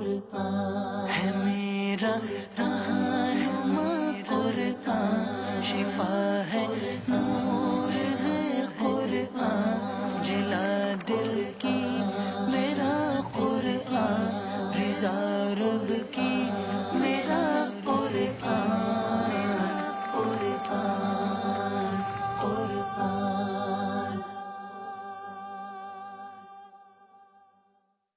قرآن ہے میرا رہنما، قرآن شفا ہے، نور ہے قرآن، جلا دل کی میرا قرآن، رضا رب کی میرا قرآن، قرآن قرآن۔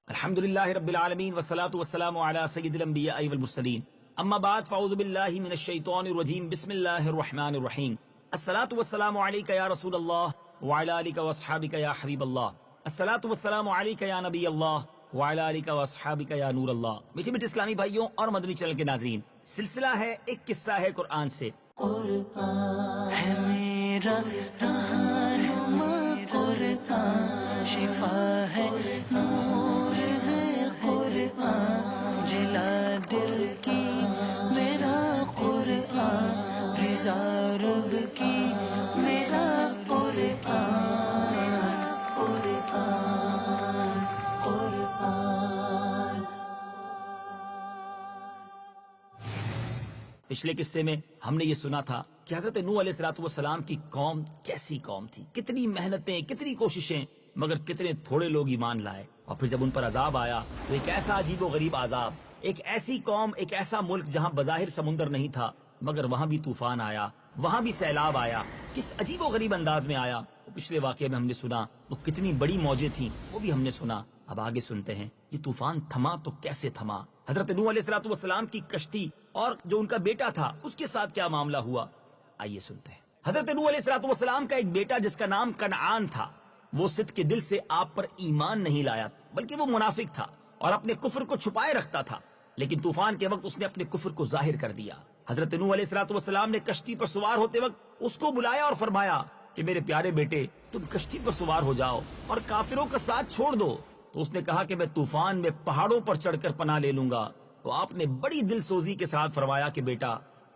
الحمدللہ رب العالمین والصلاة والسلام علی سید الانبیاء والمرسلین، اما بعد فاعوذ باللہ من الشیطان الرجیم، بسم اللہ الرحمن الرحیم۔ الصلاة والسلام علیک یا رسول اللہ وعلی آلک واصحابک یا حبیب اللہ، الصلاة والسلام علیک یا نبی اللہ وعلی آلک واصحابک یا نور اللہ۔ میٹھے میٹھے اسلامی بھائیوں اور مدنی چینل کے ناظرین، سلسلہ ہے ایک قصہ ہے قرآن سے۔ قرآن ہے میرا رہنما، قرآن شفا ہے، نور ہے قرآن، جلا دل کی میرا قرآن، رضا رب کی میرا قرآن، قرآن قرآن۔ پچھلے قصے میں ہم نے یہ سنا تھا کہ حضرت نوح علیہ الصلوۃ والسلام کی قوم کیسی قوم تھی، کتنی محنتیں، کتنی کوششیں، مگر کتنے تھوڑے لوگ ایمان لائے۔ اور پھر جب ان پر عذاب آیا تو ایک ایسا عجیب و غریب عذاب، ایک ایسی قوم، ایک ایسا ملک جہاں بظاہر سمندر نہیں تھا مگر وہاں بھی طوفان آیا، وہاں بھی سیلاب آیا، کس عجیب و غریب انداز میں آیا۔ وہ پچھلے واقعے میں ہم نے سنا وہ کتنی بڑی موجیں تھیں، وہ بھی ہم نے سنا۔ اب آگے سنتے ہیں یہ طوفان تھما تو کیسے تھما، حضرت نوح علیہ الصلوۃ والسلام کی کشتی اور جو ان کا بیٹا تھا اس کے ساتھ کیا معاملہ ہوا، آئیے سنتے ہیں۔ حضرت نوح علیہ الصلوۃ والسلام کا ایک بیٹا جس کا نام کنعان تھا، وہ صدق کے دل سے آپ پر ایمان نہیں لایا، بلکہ وہ منافق تھا اور اپنے کفر کو چھپائے رکھتا تھا، لیکن طوفان کے وقت اس نے اپنے کفر کو ظاہر کر دیا۔ حضرت نوح علیہ الصلوۃ والسلام نے کشتی پر سوار ہوتے وقت اس کو بلایا اور فرمایا کہ میرے پیارے بیٹے تم کشتی پر سوار ہو جاؤ اور کافروں کا ساتھ چھوڑ دو۔ تو اس نے کہا کہ میں طوفان میں پہاڑوں پر چڑھ کر پناہ لے لوں گا۔ تو آپ نے بڑی دل سوزی کے ساتھ فرمایا کہ بیٹا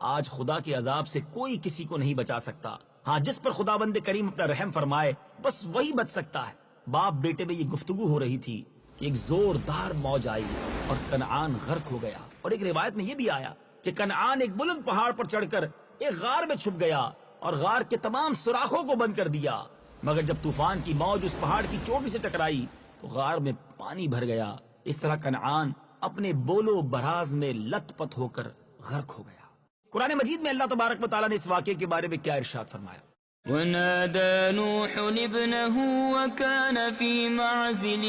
آج خدا کے عذاب سے کوئی کسی کو نہیں بچا سکتا، ہاں جس پر خدا بند کریم اپنا رحم فرمائے بس وہی بچ سکتا ہے۔ باپ بیٹے میں یہ گفتگو ہو رہی تھی کہ ایک زوردار موج آئی اور کنعان غرق ہو گیا۔ اور ایک روایت میں یہ بھی آیا کہ کنعان ایک بلند پہاڑ پر چڑھ کر ایک غار میں چھپ گیا اور غار کے تمام سوراخوں کو بند کر دیا، مگر جب طوفان کی موج اس پہاڑ کی چوٹی سے ٹکرائی تو غار میں پانی بھر گیا۔ اس طرح کنعان اپنے بولو براز میں لت پت ہو کر غرق ہو گیا۔ قرآن مجید میں اللہ تبارک و تعالیٰ نے اس واقعے کے بارے میں کیا ارشاد فرمایا؟ ونادى نوح ابنه وكان في معزل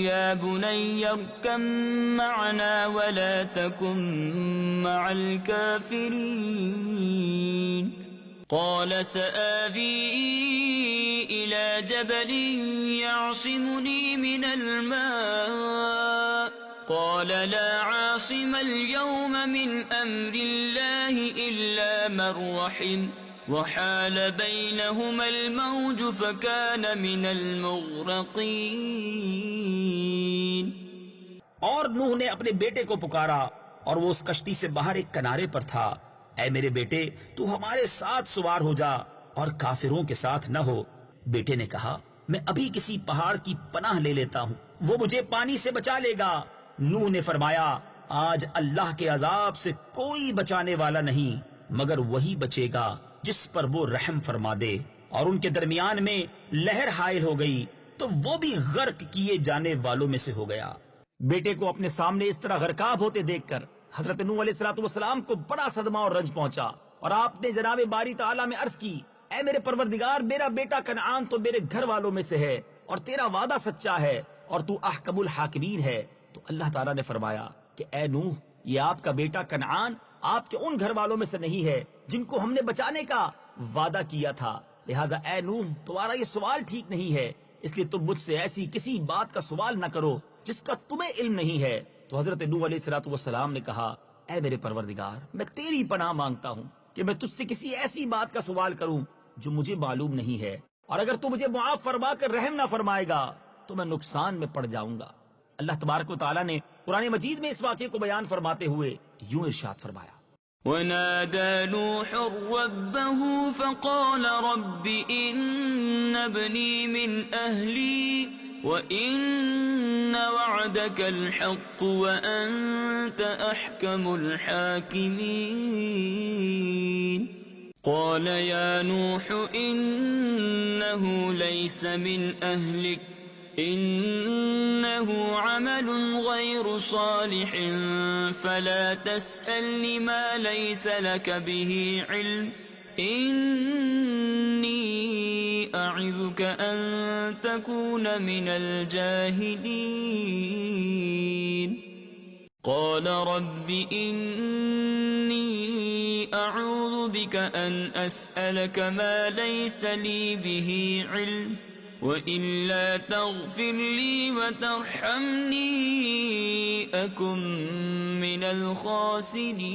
يا بني اركب معنا ولا تكن مع الكافرين قال سآوي إلى جبل يعصمني من الماء قال لا عاصم اليوم من أمر الله إلا من رحم وحال بينهما الموج فكان من المغرقين۔ اور نوح نے اپنے بیٹے کو پکارا اور وہ اس کشتی سے باہر ایک کنارے پر تھا۔ اے میرے بیٹے تو ہمارے ساتھ سوار ہو جا اور کافروں کے ساتھ نہ ہو۔ بیٹے نے کہا میں ابھی کسی پہاڑ کی پناہ لے لیتا ہوں، وہ مجھے پانی سے بچا لے گا۔ نوح نے فرمایا آج اللہ کے عذاب سے کوئی بچانے والا نہیں مگر وہی بچے گا جس پر وہ رحم فرما دے۔ اور ان کے درمیان میں لہر حائل ہو گئی تو وہ بھی غرق کیے جانے والوں میں سے ہو گیا۔ بیٹے کو اپنے سامنے اس طرح غرقاب ہوتے دیکھ کر حضرت نوح علیہ الصلوۃ والسلام کو بڑا صدمہ اور رنج پہنچا، اور آپ نے جناب باری تعالیٰ میں عرض کی اے میرے پروردگار میرا بیٹا کنعان تو میرے گھر والوں میں سے ہے اور تیرا وعدہ سچا ہے اور تو احکم الحاکمین ہے۔ تو اللہ تعالیٰ نے فرمایا کہ اے نوح یہ آپ کا بیٹا کنعان آپ کے ان گھر والوں میں سے نہیں ہے جن کو ہم نے بچانے کا وعدہ کیا تھا، لہٰذا اے نوح تمہارا یہ سوال ٹھیک نہیں ہے، اس لیے تم مجھ سے ایسی کسی بات کا سوال نہ کرو جس کا تمہیں علم نہیں ہے۔ تو حضرت نوح علیہ الصلوۃ والسلام نے کہا اے میرے پروردگار میں تیری پناہ مانگتا ہوں کہ میں تجھ سے کسی ایسی بات کا سوال کروں جو مجھے معلوم نہیں ہے، اور اگر تو مجھے معاف فرما کر رحم نہ فرمائے گا تو میں نقصان میں پڑ جاؤں گا۔ اللہ تبارک و تعالیٰ نے قرآن مجید میں اس واقعے کو بیان فرماتے ہوئے یوں ارشاد فرمایا ونادى نوح ربه فقال رب إن ابني من أهلي وَإِنَّ وَعْدَكَ الْحَقُّ وَأَنْتَ أَحْكَمُ الْحَاكِمِينَ قَالَ يَا نُوحُ إِنَّهُ لَيْسَ مِنْ أَهْلِكَ إِنَّهُ عَمَلٌ غَيْرُ صَالِحٍ فَلَا تَسْأَلْنِ مَا لَيْسَ لَكَ بِهِ عِلْمٌ إِنِّي أَعِظُكَ أَن تَكُونَ مِنَ الْجَاهِلِينَ قَالَ رَبِّ إِنِّي أَعُوذُ بِكَ أَنْ أَسْأَلَكَ مَا لَيْسَ لِي بِهِ عِلْمٌ وَإِلَّا تَغْفِرْ لِي وَتَرْحَمْنِي أَكُنْ مِنَ الْخَاسِرِينَ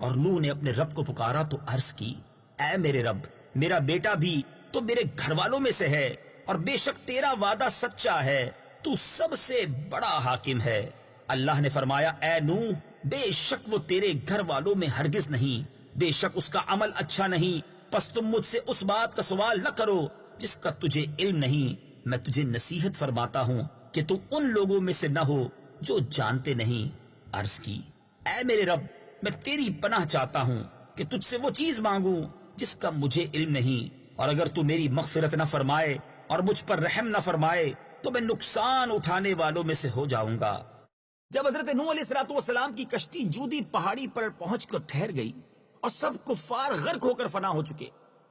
اور نوح نے اپنے رب کو پکارا تو عرض کی، اے میرے رب، میرا بیٹا بھی تو میرے گھر والوں میں سے ہے، اور بے شک تیرا وعدہ سچا ہے، تو سب سے بڑا حاکم ہے۔ اللہ نے فرمایا، اے نوح، بے شک وہ تیرے گھر والوں میں ہرگز نہیں، بے شک اس کا عمل اچھا نہیں، پس تم مجھ سے اس بات کا سوال نہ کرو جس کا تجھے علم نہیں۔ میں تجھے نصیحت فرماتا ہوں کہ تو ان لوگوں میں سے نہ ہو جو جانتے نہیں۔ عرض کی، اے میرے رب، میں تیری پناہ چاہتا ہوں کہ تجھ سے وہ چیز مانگوں جس کا مجھے علم نہیں، اور اگر تو میری مغفرت نہ فرمائے اور مجھ پر رحم نہ فرمائے تو میں نقصان اٹھانے والوں میں سے ہو جاؤں گا۔ جب حضرت نوح علیہ السلام کی کشتی جودی پہاڑی پر پہنچ کر ٹھہر گئی اور سب کفار غرق ہو کر فنا ہو چکے،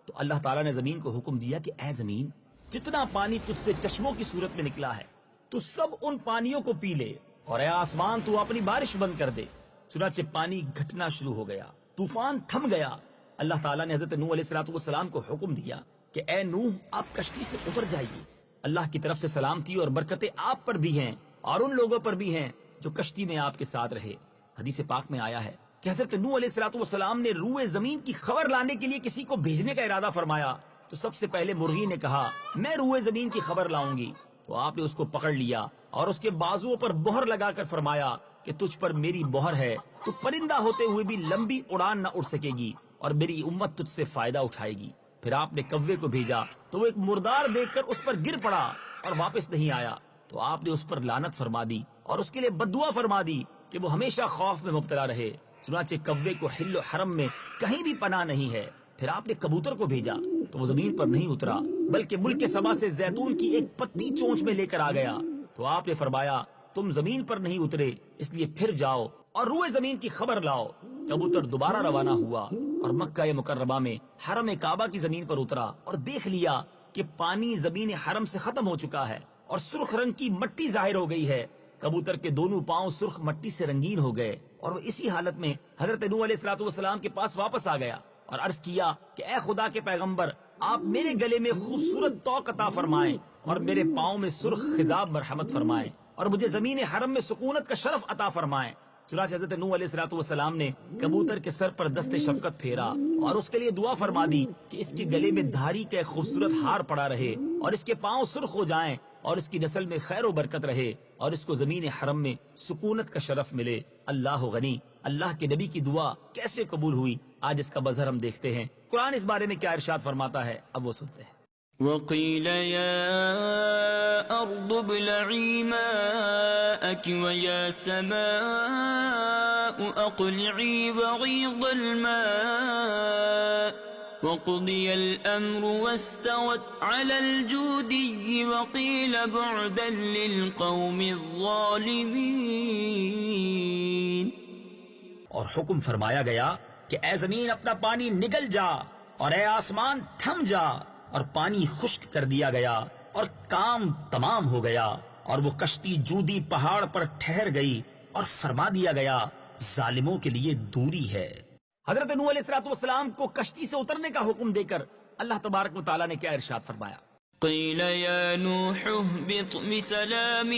تو اللہ تعالیٰ نے زمین کو حکم دیا کہ اے زمین، جتنا پانی تجھ سے چشموں کی صورت میں نکلا ہے تو سب ان پانیوں کو پی لے، اور اے آسمان تو اپنی بارش بند کر دے۔ چنانچہ پانی گھٹنا شروع ہو گیا، طوفان تھم گیا۔ اللہ تعالیٰ نے حضرت نوح علیہ السلام کو حکم دیا کہ اے نوح، آپ کشتی سے اتر جائیے، اللہ کی طرف سے سلامتی اور برکتیں آپ پر بھی ہیں اور ان لوگوں پر بھی ہیں جو کشتی میں آپ کے ساتھ رہے۔ حدیث پاک میں آیا ہے کہ حضرت نوح علیہ السلام نے روئے زمین کی خبر لانے کے لیے کسی کو بھیجنے کا ارادہ فرمایا، تو سب سے پہلے مرغی نے کہا، میں روئے زمین کی خبر لاؤں گی، تو آپ نے اس کو پکڑ لیا اور اس کے بازوؤں پر مہر لگا کر فرمایا کہ تجھ پر میری مہر ہے، تو پرندہ ہوتے ہوئے بھی لمبی اڑان نہ اڑ سکے گی اور میری امت تجھ سے فائدہ اٹھائے گی۔ پھر آپ نے کوے کو بھیجا تو وہ ایک مردار دیکھ کر اس پر گر پڑا اور واپس نہیں آیا، تو آپ نے اس پر لعنت فرما دی اور اس کے لیے بددعا فرما دی کہ وہ ہمیشہ خوف میں مبتلا رہے۔ چنانچہ کوے کو حل و حرم میں کہیں بھی پناہ نہیں ہے۔ پھر آپ نے کبوتر کو بھیجا تو وہ زمین پر نہیں اترا، بلکہ ملک سبا سے زیتون کی ایک پتی چونچ میں لے کر آ گیا، تو آپ نے فرمایا تم زمین پر نہیں اترے، اس لیے پھر جاؤ اور روئے زمین کی خبر لاؤ۔ کبوتر دوبارہ روانہ ہوا اور مکہ مکرمہ میں حرم کعبہ کی زمین پر اترا اور دیکھ لیا کہ پانی زمین حرم سے ختم ہو چکا ہے اور سرخ رنگ کی مٹی ظاہر ہو گئی ہے۔ کبوتر کے دونوں پاؤں سرخ مٹی سے رنگین ہو گئے اور وہ اسی حالت میں حضرت نوح علیہ السلام کے پاس واپس آ گیا اور عرض کیا کہ اے خدا کے پیغمبر، آپ میرے گلے میں خوبصورت توق عطا فرمائیں اور میرے پاؤں میں سرخ خضاب مرحمت فرمائیں اور مجھے زمین حرم میں سکونت کا شرف عطا فرمائیں۔ چنانچہ حضرت نوح علیہ السلام نے کبوتر کے سر پر دست شفقت پھیرا اور اس کے لیے دعا فرما دی کہ اس کے گلے میں دھاری کا ایک خوبصورت ہار پڑا رہے اور اس کے پاؤں سرخ ہو جائیں اور اس کی نسل میں خیر و برکت رہے اور اس کو زمین حرم میں سکونت کا شرف ملے۔ اللہ غنی، اللہ کے نبی کی دعا کیسے قبول ہوئی، آج اس کا مظہر ہم دیکھتے ہیں۔ قرآن اس بارے میں کیا ارشاد فرماتا ہے، اب وہ سنتے ہیں۔ وَقِيلَ يَا أَرْضُ ابْلَعِي مَاءَكِ وَيَا سَمَاءُ أَقْلِعِي وَغِيضَ الْمَاءُ وَقُضِيَ الْأَمْرُ وَاسْتَوَتْ عَلَى الْجُودِيِّ وَقِيلَ بُعْدًا لِلْقَوْمِ الظَّالِمِينَ۔ اور حکم فرمایا گیا کہ اے زمین اپنا پانی نگل جا اور اے آسمان تھم جا، اور پانی خشک کر دیا گیا اور کام تمام ہو گیا اور وہ کشتی جودی پہاڑ پر ٹھہر گئی اور فرما دیا گیا ظالموں کے لیے دوری ہے۔ حضرت نوح علیہ السلام کو کشتی سے اترنے کا حکم دے کر اللہ تبارک و تعالیٰ نے کیا ارشاد فرمایا؟ قیل یا نوح اہبط بسلام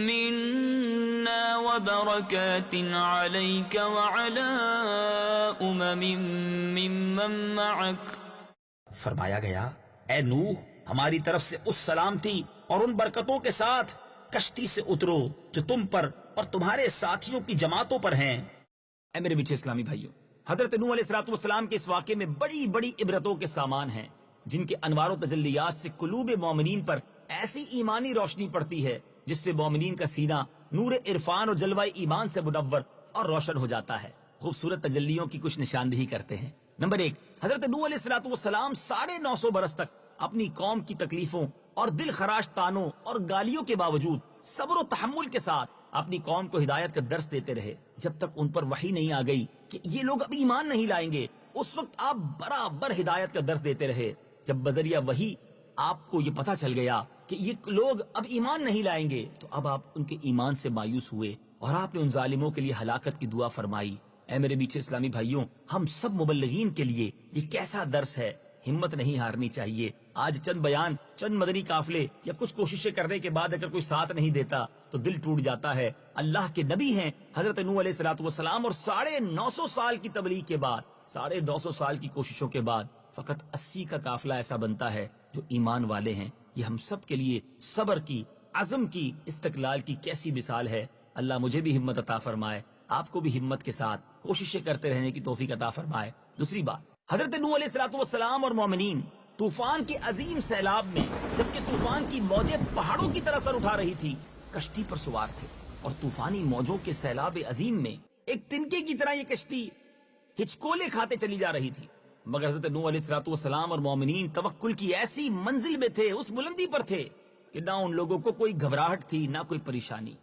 منا وبرکات علیک وعلی ممن معک۔ فرمایا گیا اے نوح، ہماری طرف سے اس سلامتی اور ان برکتوں کے ساتھ کشتی سے اترو جو تم پر اور تمہارے ساتھیوں کی جماعتوں پر ہیں۔ اے میرے میٹھے اسلامی بھائیوں، حضرت نوح علیہ السلام کے اس واقعے میں بڑی بڑی عبرتوں کے سامان ہیں۔ جن کے انوار و تجلیات سے قلوب مومنین پر ایسی ایمانی روشنی پڑتی ہے جس سے مومنین کا سینہ نور عرفان اور جلوہ ایمان سے منور اور روشن ہو جاتا ہے۔ خوبصورت تجلیوں کی کچھ نشاندہی کرتے ہیں۔ نمبر 1، حضرت نوح علیہ السلام 950 برس تک اپنی قوم کی تکلیفوں اور دل خراش تانوں اور گالیوں کے باوجود صبر و تحمل کے ساتھ اپنی قوم کو ہدایت کا درس دیتے رہے، جب تک ان پر وحی نہیں آ گئی کہ یہ لوگ اب ایمان نہیں لائیں گے۔ اس وقت آپ برابر ہدایت کا درس دیتے رہے۔ جب بذریعہ وحی آپ کو یہ پتا چل گیا کہ یہ لوگ اب ایمان نہیں لائیں گے تو اب آپ ان کے ایمان سے مایوس ہوئے اور آپ نے ان ظالموں کے لیے ہلاکت کی دعا فرمائی۔ اے میرے میٹھے اسلامی بھائیوں، ہم سب مبلغین کے لیے یہ کیسا درس ہے، ہمت نہیں ہارنی چاہیے۔ آج چند بیان، چند مدنی قافلے یا کچھ کوششیں کرنے کے بعد اگر کوئی ساتھ نہیں دیتا تو دل ٹوٹ جاتا ہے۔ اللہ کے نبی ہیں حضرت نوح علیہ السلام، اور 950 سال کی تبلیغ کے بعد، 950 سال کی کوششوں کے بعد فقط 80 کا قافلہ ایسا بنتا ہے جو ایمان والے ہیں۔ یہ ہم سب کے لیے صبر کی، عزم کی، استقلال کی کیسی مثال ہے۔ اللہ مجھے بھی ہمت عطا فرمائے، آپ کو بھی ہمت کے ساتھ کوششیں کرتے رہنے کی توفیق عطا فرمائے۔ دوسری بات، حضرت نوح علیہ السلام اور مومنین طوفان کے عظیم سیلاب میں، جبکہ طوفان کی موجیں پہاڑوں کی طرح سر اٹھا رہی تھی، کشتی پر سوار تھے، اور طوفانی موجوں کے سیلاب عظیم میں ایک تنکے کی طرح یہ کشتی ہچکولے کھاتے چلی جا رہی تھی، مگر حضرت نوح علیہ السلام اور مومنین توکل کی ایسی منزل میں تھے، اس بلندی پر تھے کہ نہ ان لوگوں کو کوئی گھبراہٹ تھی، نہ کوئی پریشانی۔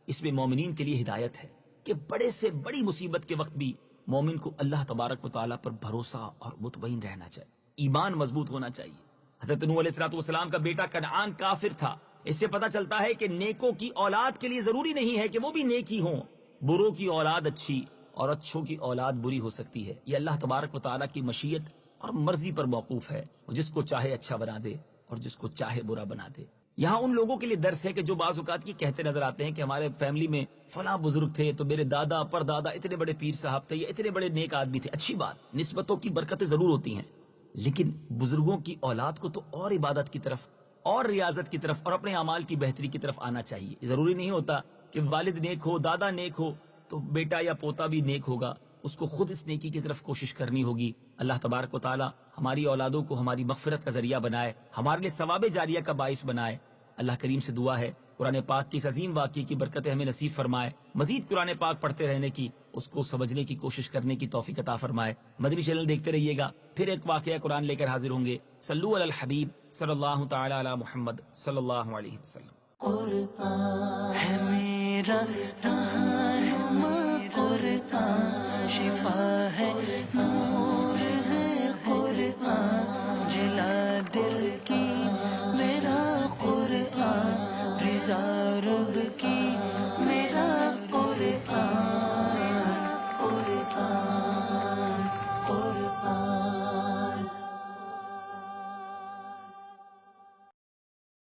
اس میں مومنین کے لیے ہدایت ہے کہ بڑے سے بڑی مصیبت کے وقت بھی مومن کو اللہ تبارک و تعالیٰ پر بھروسہ اور مطمئن رہنا چاہیے، ایمان مضبوط ہونا چاہیے۔ حضرت نوح علیہ السلام کا بیٹا کنعان کافر تھا۔ اس سے پتہ چلتا ہے کہ نیکوں کی اولاد کے لیے ضروری نہیں ہے کہ وہ بھی نیک ہی ہوں، بروں کی اولاد اچھی اور اچھوں کی اولاد بری ہو سکتی ہے۔ یہ اللہ تبارک و تعالیٰ کی مشیت اور مرضی پر موقوف ہے، وہ جس کو چاہے اچھا بنا دے اور جس کو چاہے برا بنا دے۔ یہاں ان لوگوں کے لیے درس ہے کہ جو بعض اوقات یہ کہتے نظر آتے ہیں کہ ہمارے فیملی میں فلاں بزرگ تھے تو میرے دادا پر دادا اتنے بڑے پیر صاحب تھے یا اتنے بڑے نیک آدمی تھے۔ اچھی بات، نسبتوں کی برکتیں ضرور ہوتی ہیں، لیکن بزرگوں کی اولاد کو تو اور عبادت کی طرف اور ریاضت کی طرف اور اپنے اعمال کی بہتری کی طرف آنا چاہیے۔ ضروری نہیں ہوتا کہ والد نیک ہو، دادا نیک ہو تو بیٹا یا پوتا بھی نیک ہوگا، اس کو خود اس نیکی کی طرف کوشش کرنی ہوگی۔ اللہ تبارک و تعالی ہماری اولادوں کو ہماری مغفرت کا ذریعہ بنائے، ہمارے لیے ثواب جاریہ کا باعث بنائے۔ اللہ کریم سے دعا ہے قرآن پاک کی اس عظیم واقعے کی برکتیں ہمیں نصیب فرمائے، مزید قرآن پاک پڑھتے رہنے کی، اس کو سمجھنے کی کوشش کرنے کی توفیق عطا فرمائے۔ مدنی چینل دیکھتے رہیے گا، پھر ایک واقعہ قرآن لے کر حاضر ہوں گے۔ صلو علی الحبیب صلی اللہ تعالی علی محمد صلی اللہ علیہ وسلم۔ قرآن ہے میرا رہنما، قرآن شفا